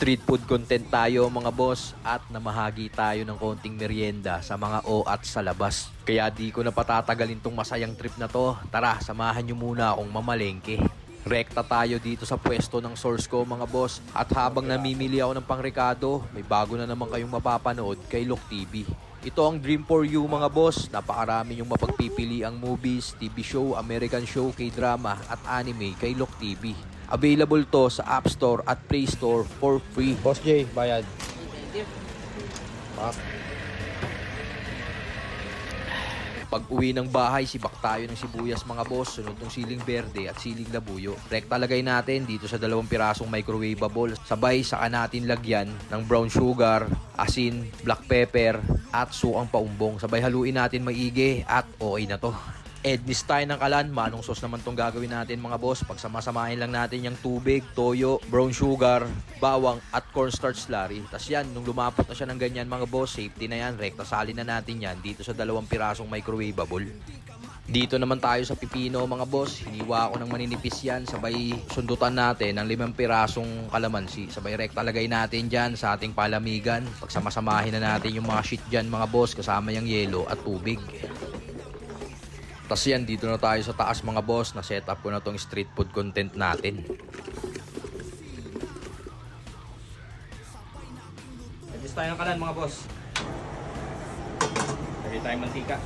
Street food content tayo mga boss at namahagi tayo ng konting merienda sa mga OAT sa labas. Kaya di ko na patatagalin tong masayang trip na to. Tara, samahan nyo muna akong mamalengke. Rekta tayo dito sa pwesto ng source ko mga boss. At habang namimili ako ng pangrekado, may bago na naman kayong mapapanood kay Lok TV. Ito ang dream for you mga boss. Napakarami yung mapagpipili ang movies, TV show, American show, K-drama at anime kay Lok TV. Available to sa App Store at Play Store for free. Boss J, bayad. Pag uwi ng bahay, sibak tayo ng sibuyas mga boss, sunod ng siling berde at siling labuyo. Rekta lagay natin dito sa 2 pirasong microwavable. Sabay saka natin lagyan ng brown sugar, asin, black pepper at sukang paumbong. Sabay haluin natin maigi at okay na to. Ednis tayo ng kalan, manong sauce naman tong gagawin natin mga boss. Pagsamasamahin lang natin yung tubig, toyo, brown sugar, bawang at cornstarch slurry. Tapos yan, nung lumapot na siya ng ganyan mga boss, safety na yan, rekta salin na natin yan dito sa 2 pirasong microwavable. Dito naman tayo sa pipino mga boss, hiniwa ko ng maninipis yan, sabay sundutan natin ng 5 pirasong kalamansi. Sabay rekta lagay natin dyan sa ating palamigan. Pagsamasamahin na natin yung mga shit dyan mga boss, kasama yung yelo at tubig. Tapos yan, dito na tayo sa taas mga boss, na set up ko na tong street food content natin. Adjust tayo ng kalan mga boss. Lagay tayo mantika.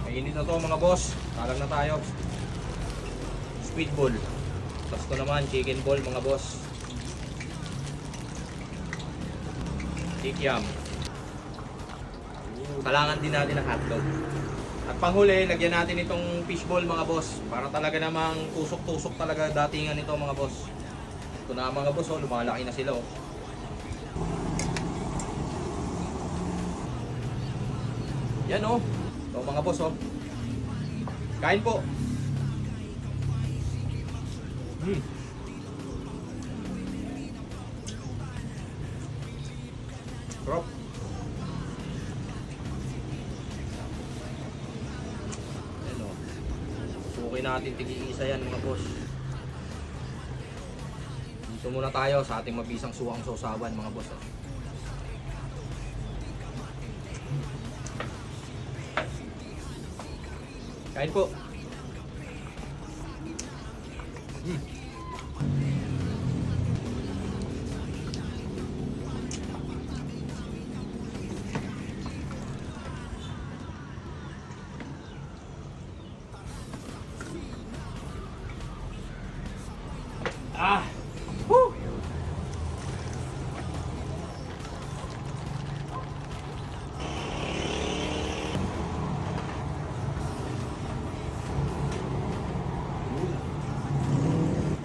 Mainit na to mga boss. Talag na tayo. Squid ball. Tapos to naman, chicken ball mga boss. Kikiam. Kailangan din natin ng hotdog. At panghuli, lagyan natin itong fishball mga boss. Para talaga namang tusok-tusok talaga datingan nito mga boss. Ito na mga boss, oh, lumalaki na sila. Oh. Yan oh. Ito mga boss oh. Kain po. Sarap. Okay natin tig-iisa yan mga boss. Dito muna tayo sa ating mabisang suwang sausawan mga boss. Kain po. Woo!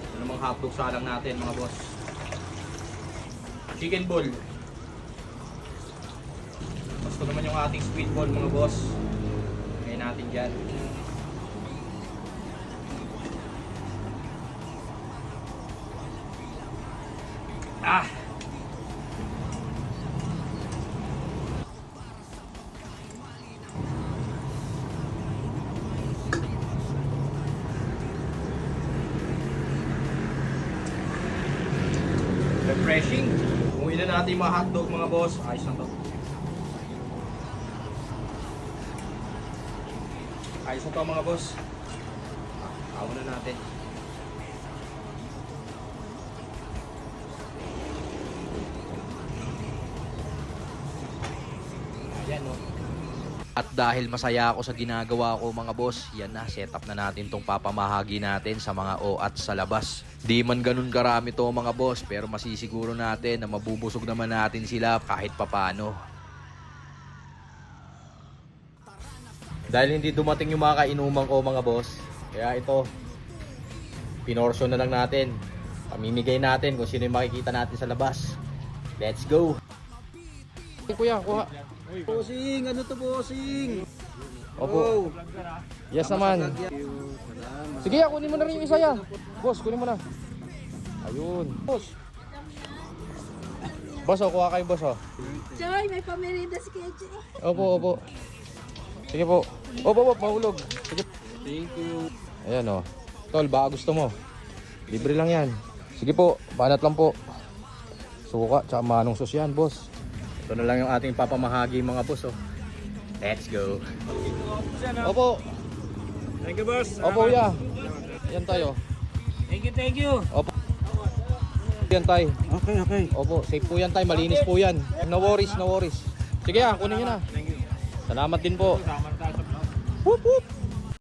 Ito namang hotdog salang natin mga boss. Chicken ball. Basta naman yung ating squid ball mga boss. Kaya natin dyan. Refreshing. Kung ilan natin yung mga hotdog mga boss, ayos na to. Ayos na to mga boss. Awa na natin. Ayan o. At dahil masaya ako sa ginagawa ko mga boss, yan na, set up na natin tong papamahagi natin sa mga OAT sa labas. Di man ganun karami to mga boss, pero masisiguro natin na mabubusog naman natin sila kahit papano. Dahil hindi dumating yung mga kainuman ko mga boss, kaya ito, pinorso na lang natin. Pamimigay natin kung sino yung makikita natin sa labas. Let's go! Kuya, kuha. Bossing, ano to bossing? Opo. Yes naman. Sige, kunin mo na rin yung isa yan. Boss, kunin mo na. Ayun. Boss. Boss, kuha kayo boss. Joy, may pamerinda si KJ. Opo, opo. Sige po. Opo, mahulog. Sige. Thank you. Ayan o. Tol, baka gusto mo. Libre lang yan. Sige po, banat lang po. Suka, tsaka manong sos yan, boss. Ito na lang yung ating papamahagi mga boss, oh. Let's go. Opo. Thank you, boss. Opo, ya. Yan tayo. Thank you. Opo. Yan tayo. Okay. Opo, safe po yan tayo. Malinis po yan. No worries, no worries. Sige, kunin nyo na. Thank you. Salamat din po. Sama tayo sa vlog. Whoop, whoop.